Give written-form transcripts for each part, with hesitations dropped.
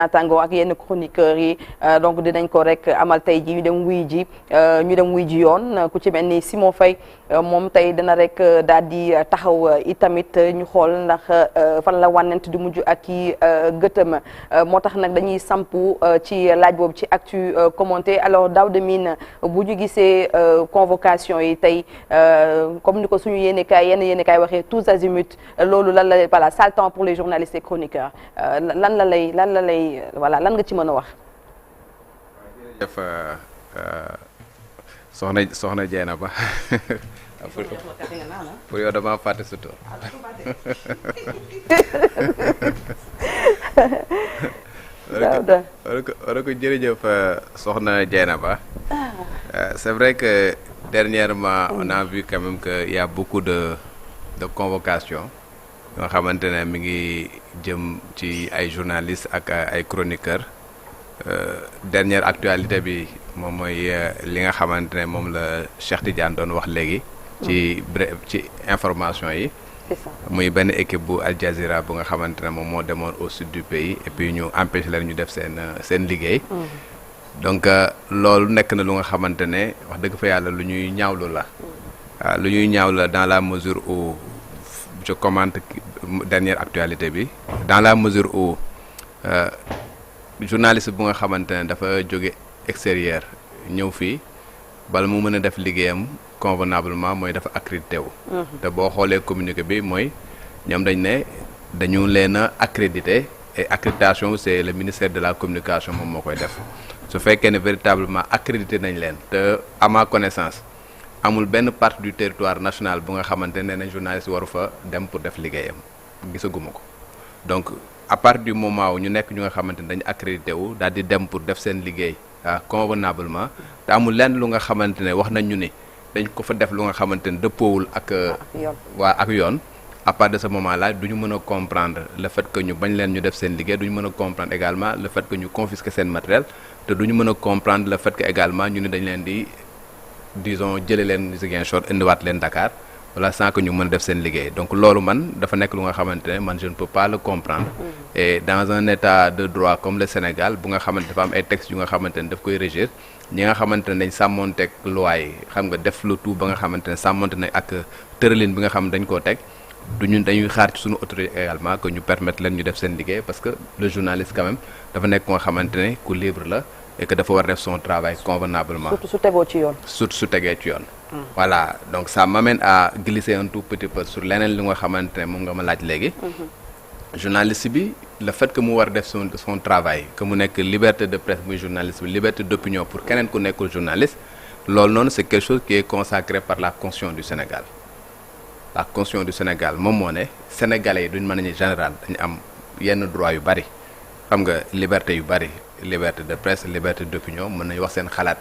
naataango ak yenn chroniqueurs yi donc dinañ ko rek amal tey ji ñu dem wuy ji yoon ku ci mel ni Simon Faye moom tey dina rek daal di taxaw itamit ñu xool ndax fan la wànnent di mujj ak i gëtëm moo tax nag dañuy sampu ci laaj boobu ci actu commenté alors Daouda Mine bu ñu gisee convocation yi tey comme ni ko suñu yenn yéenekaay waxee tous azimuts loolu lan la voilà sale temps pour les journalistes et chroniqueurs lan la lay voilà lan nga ci mën a wax. jërëjëf soxna Dieyna Ba pour yow dama fàtte sa tur. war ko jërëjëf soxna Dieyna Ba. C'est vrai que dernièrement on a vu quand même que y a beaucoup de convocations yoo xamante ne mi ngi jëm ci ay journalistes ak ay chroniqueurs dernière actualité bi moom mooy li nga xamante ne moom la Cheikh Tidiane doon wax léegi. ci information yi. C'est ça. muy benn équipe bu Al Jazeera bu nga xamante ne moom moo demoon au sud du pays et puis ñu empêché leen ñu def seen liggéey. donc loolu nekk na lu nga xamante ne wax dëgg fa yàlla lu ñuy ñaawlu la. lu ñuy ñaawlu la dans la mesure où je commente dernière actualité bi dans la mesure où journaliste bu nga xamante ne dafa jóge extérieur ñëw fii bala mu mën a def liggéeyam convenablement mooy dafa accrédité wu. te boo xoolee communiqué bi mooy ñoom dañ ne dañu leen a accrédité et accréditation c'est le ministère de la communication moom moo koy def su fekkee ne véritablement accrédité nañ leen te à ma connaissance amul benn partie du territoire national bu nga xamante ne na journaliste waru fa dem pour def liggéeyam gisaguma ko donc à partir du moment où ñu nekk ñu nga xamante ne dañu accrédité wu daal di dem pour def seen liggéey convenablement te amul lenn lu nga xamante ne wax nañ ñu ni dañ ko fa def lu nga xamante ne dëppoowul ak ak yoon à partir de ce moment là du ñu mën a comprendre le fait que ñu bañ leen ñu def seen liggéey du ñu mën a comprendre également le fait que ñu confisquer seen matériel te du ñu mën a comprendre le fait que également ñu ne dañ leen di disons jëlee leen Ziguinchor indiwaat leen Dakar voilà sans que ñu mën a def seen liggéey donc loolu man dafa nekk lu nga xamante ne man je ne peux pas le comprendre et dans un état de droit comme le Sénégal bu nga xamante dafa am ay textes yu nga xamante ne daf koy régir ñi nga xamante ne dañ sàmmonteeg loi yi xam nga def le tout ba nga xamante ne sàmmonte ne ak tëralin bi nga xam dañ koo teg dañuy xaar ci suñu autorité également que ñu permettre leen ñu def seen liggéey parce que le journaliste quand même dafa nekk nga xamante ne ku libre la et que dafa war def son travail convenablement. surtout su tegoo ci yoon. surtout su tegee ci yoon. voilà donc ça m'amène à glisser un tout petit peu sur leneen li nga xamante ne moom nga ma laaj léegi. journaliste bi le fait que mu war def son travail que mu nekk liberté de presse muy journaliste bi liberté d'opinion pour keneen ku nekkul journaliste loolu noonu c'est quelque chose qui est consacré par la Constitution du Sénégal. la Constitution du Sénégal moom moo ne sénégalais yi d'une manière générale dañu am yenn droit yu bari xam nga liberté yu bari liberté de presse liberté d'opinion mën nañu wax seen xalaat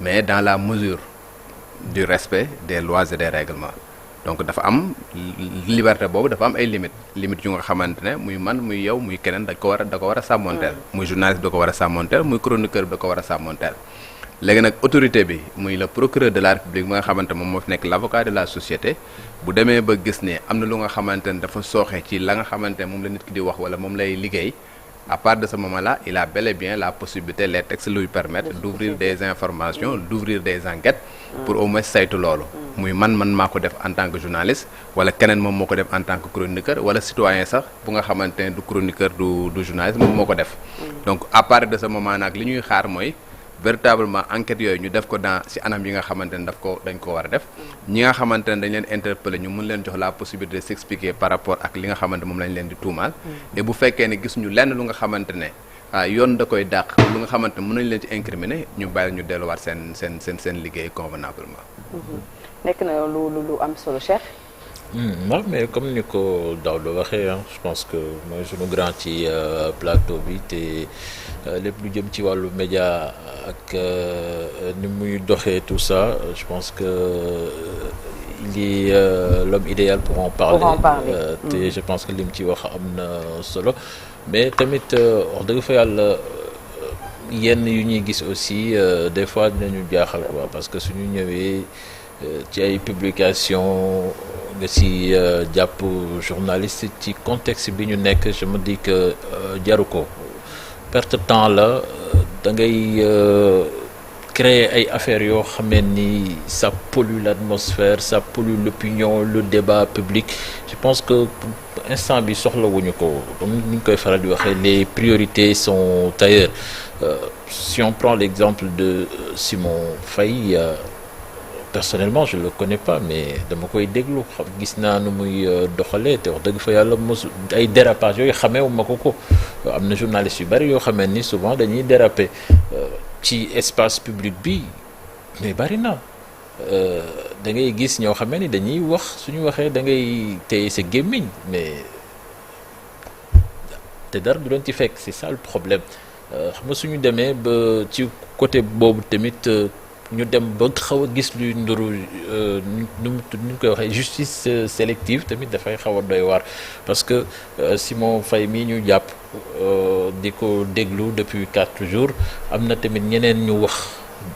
mais dans la mesure du respect des lois et des règlements donc dafa am liberté boobu dafa am ay limites yu nga xamante ne muy man muy yow muy keneen da ko war a sàmmonteel muy journaliste da ko war a sàmmonteel muy chroniqueur bi da ko war a sàmmonteel léegi nag autorité bi muy le procureur de la République bi nga xamante moom moo fi nekk l'avocat de la société bu demee ba gis ne am na lu nga xamante ne dafa sooxe ci la nga xamante ne moom la nit ki di wax wala moom lay liggéey à partir de ce moment-là il a bel et bien la possibilité les textes lui permettent d'ouvrir des informations d'ouvrir des enquêtes pour au moins saytu loolu muy man maa ko def en tant que journaliste wala keneen moom moo ko def en tant que chroniqueur wala citoyen sax bu nga xamante ne du chroniqueur du journaliste moom moo ko def donc à partir de ce moment nag li ñuy xaar mooy véritablement enquête yooyu ñu def ko dans ci anam yi nga xamante ne dañ ko war a def ñi nga xamante ne dañ leen interpeller ñu mën leen jox la possibilité de s'expliquer par rapport ak li nga xamante moom lañ leen di tuumaal et bu fekkee ne gis ñu lenn lu nga xamante ne yoon da koy dàq lu nga xamante ne mën nañ leen ci incriminer ñu bàyyi ñu delluwaat seen liggéey convenablement. nekk na lu am solo Cheikh. non mais comme ni ko Daouda waxee je pense que mooy suñu grand ci plateau bi te lépp lu jëm ci wàllu média ak ni muy doxee tout ça je pense que il est l'homme idéal pour en parler te je pense que lim ci wax am na solo mais tamit wax dëgg fa yàlla yenn yu ñuy gis aussi des fois dinañu jaaxal quoi parce que suñu ñëwee ci ay publication nga si jàpp journaliste ci contexte bi ñu nekk je me dis que jaru ko perte temps la da ngay créer ay affaires yoo xamee ni ça pollue l'atmosphère, ça pollue l'opinion, le débat public. Je pense que instant bi soxlawuñu ko comme ni ñu koy faral di waxee les priorités sont ailleurs. Si on prend l'exemple de Simon Faye, personnellement je le connais pas mais dama koy déglu gis naa nu muy doxalee te wax dëgg fa yàlla mos ay dérapage yooyu xameewu ma ko am na journalistes yu bari yoo xamee ni souvent dañuy déraper ci espace public bi mais bari na da ngay gis ñoo xamee ni dañuy wax suñu waxee da ngay téye sa gémmiñ mais te dara du doon ci fekk c'est ça le problème xam nga suñu demee ba ci côté boobu tamit ñu dem ba xaw a gis luy nduru nu ñu koy waxee justice sélective tamit dafay xaw a doy waar parce que Simon Faye mii ñu jàpp di ko déglu depuis 4 jours am na tamit ñeneen ñu wax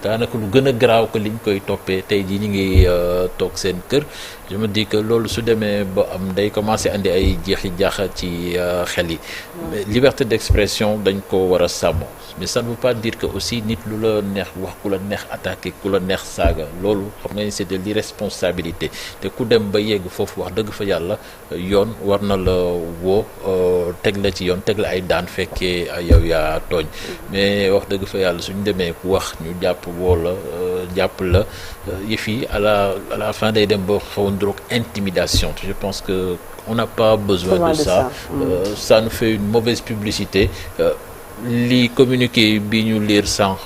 daanaka lu gën a garaaw que liñ koy toppee tey jii ñu ngi toog seen kër je me dis que loolu su demee ba am day commencer andi ay jeexi jaaxa ci xel yi mais liberté d'expression dañ ko war a sàmm mais ça ne veut pas dire que aussi nit lu la neex wax ku la neex attaquer ku la neex saaga loolu xam nga ni c'est de l'irresponsabilité te ku dem ba yegg foofu wax dëgg fa yàlla yoon war na la woo teg la ci yoon teg la ay daan fekkee yow yaa tooñ mais wax dëgg fa yàlla suñu demee ku wax ñu jàpp woo la jàpp la yëf yi à la fin day dem ba xaw a nduroog intimidation je pense que on n'a pas besoin de ça ça nous fait une mauvaise publicité li communiqué bi ñu lire sànq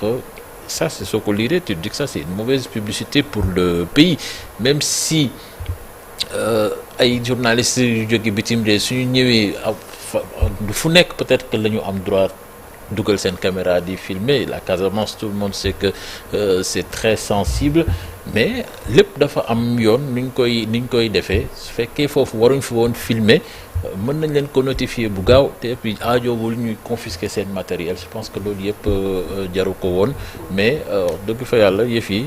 ça c'est soo ko lire tu dis que ça c'est une mauvaise publicité pour le pays même si ay journalistes yu jóge bitim réew suñu ñëwee fu nekk peut-être que la ñu am droit dugal seen caméra di filmer la Casamance tout le monde sait que c'est très sensible mais lépp dafa am yoon ni ñu koy defee su fekkee foofu waruñ fi woon filmer mën nañ leen ko notifier bu gaaw te puis aajowul ñuy confisquer seen matériel je pense que loolu yëpp jaru ko woon mais dëgg fa yàlla yëf yi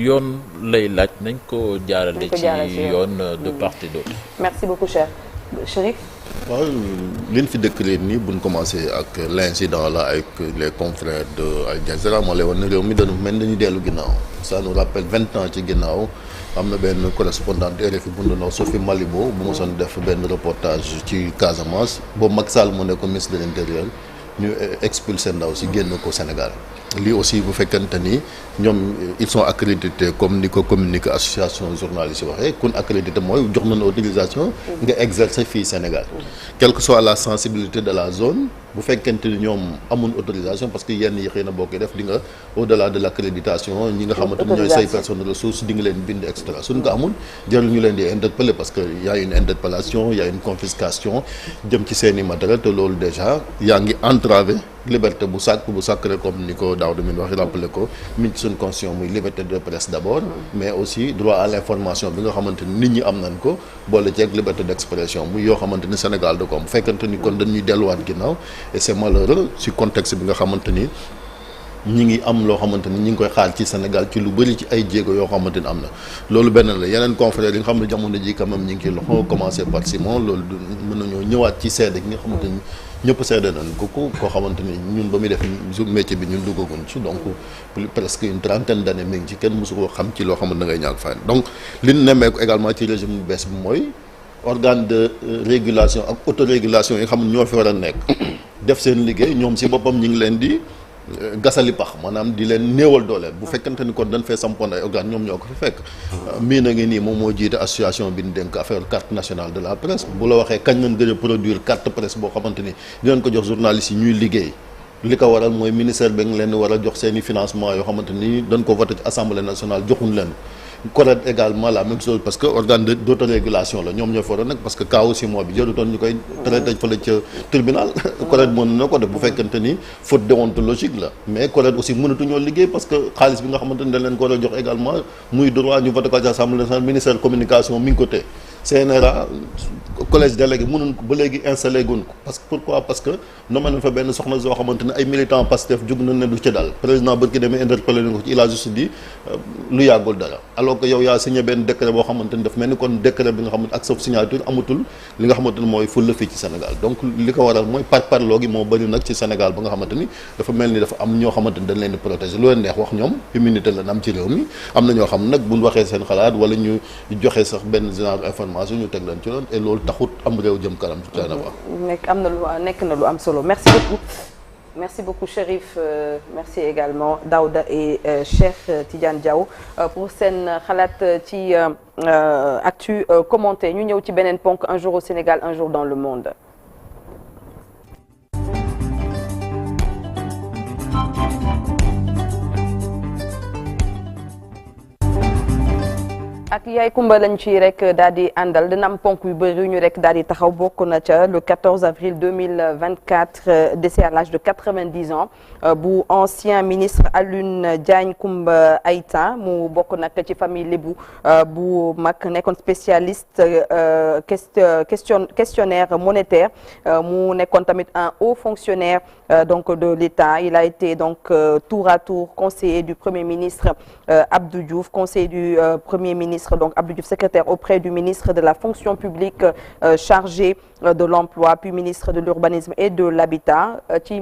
yoon lay laaj nañ ko jaarale ci yoon de part et d'autre. Merci beaucoup cher Chérif. waaw li ñu fi dëkk leen nii buñ commencé ak l'incident là avec les confrères de Al Jazeera moo lay wan ne réew mi dañu mel dañuy dellu ginnaaw ça nous rappelle 20 ans ci ginnaaw am na benn correspondante RFI bu ñu doon wax Sophie Malibo bu ma soon def benn reportage ci Casamance boobu Macky Sall mu nekk ministre de l'intérieur ñu expulsé ndaw si génn ko Sénégal lii aussi bu fekkente ni ñoom ils sont accrédités comme ni ko communiqué association journaliste yi waxee kun accrédité mooy jox nañu autorisation nga exercer fii Sénégal quelle que soit la sensibilité de la zone bu fekkente ni ñoom amul autorisation parce que yenn yi xëy na boo koy def di nga au-delà de l'accréditation ñi nga xamante ni ñooy say personnes ressources di nga leen bind extra suñ ko amul jarul ñu leen di interpeller parce que y a une interpellation y a une confiscation jëm ci seeni matériel te loolu déjà yaa ngi entravé liberté bu sacré comme ni ko Daouda min wax rappelé ko min ci suñ constitution muy liberté de presse d'abord mais aussi droit à l'information bi nga xamante ni nit ñi am nañ ko boole ci ak liberté d'expression muy yoo xamante ni Sénégal da ko am bu fekkante ni kon dañuy delluwaat ginnaaw et c'est malheureux ci contexte bi nga xamante ni ñi ngi am loo xamante ni ñi ngi koy xaar ci Sénégal ci lu bëri ci ay jéego yoo xamante ni am na loolu benn la yeneen confrères yi nga xam ne jamono ji quand même ñi ngi ciy loxo commencé par Simon loolu mën nañoo ñëwaat ci seede gi nga xamante ni ñëpp seede nañ ko koo xamante ni ñun ba muy def métier bi ñun duggaguñ ci donc presque une trentaine d'années mi ngi ci kenn mosu koo xam ci loo xamante da ngay ñàkk fay donc li ñu nemmeeku également ci régime bu bees bi mooy organe de régulation ak autorégulation yi xam ne ñoo fi war a nekk def seen liggéey ñoom si boppam ñi ngi leen di gasali pax maanaam di leen néewal dooleel bu fekkante ni kon dañ fee sampoon ay organe ñoom ñoo ko fi fekk mii na ngi nii moom moo jiite association bi ñu dénk affaire carte nationale de la presse bu la waxee kañ lañ gën a produire carte presse boo xamante ni dinañ ko jox journalistes yi ñuy liggéey li ko waral mooy ministère bi nga leen war a jox seen i financement yoo xamante ni dañ ko voté ci assemblée nationale joxuñ leen CORED également la même chose parce que organe d'autorégulation la ñoom ñoo fa war a nekk parce que cas aussi moo bi jërutoon ñu koy traité fële ca tribunal CORED mën na ko def bu fekkante ni faute déontologique la mais CORED aussi mënatuñoo liggéey parce que xaalis bi nga xamante ni dañ leen ko war a jox également muy droit ñu voté ko ci assemblée nationale ministère communication mi ngi ko téye CNRA collège délégué mënuñ ko ba léegi installé gun ko parce que pourquoi parce que nommé nañ fa benn soxna soo xamante ne ay militants Pastef jug nañ ne du ci dal président bërki demee interpellé nañ ko ci il a juste dit lu yàggul dara alors que yow yaa signé benn décret boo xamante ni daf mel ni kon décret bi nga xamante ak sa signature amatul li nga xamante ni mooy fulla fii ci Sénégal donc li ko waral mooy parparloo gi moo bëri nag ci Sénégal ba nga xamante ni dafa mel ni dafa am ñoo xamante ni dañ leen di protéger lu leen neex wax ñoom immunité la am ci réew mi am na ñoo xam nag buñ waxee seen xalaat wala ñu joxe sax benn genre information ñu teg leen ci loolu et loolu taxut am réew jëm kanam ci nekk na lu am solo merci beaucoup Chérif merci également Daouda et Cheikh Tidiane Diaw pour seen xalaat ci actu commenté ñu ñëw ci beneen ponk un jour au Sénégal un jour dans le monde. ak yaay Kumba lañ ci rek daal di àndal dina am ponk yu bëri ñu rek daal di taxaw bokk na ca le 14 avril 2024 décès à l'âge de 90 ans bu ancien ministre Alioune Diagne Coumba Aïta mu bokk nag ci famille lébu bu mag nekkoon spécialiste questionnaire monétaire mu nekkoon tamit un haut fonctionnaire donc de l'État il a été donc tour à tour conseiller du Premier ministre Abdou Diouf conseiller du Premier ministre donc Abdou Diouf secrétaire auprès du ministre de la fonction publique chargé de l'emploi puis ministre de l'urbanisme et de l'habitat ci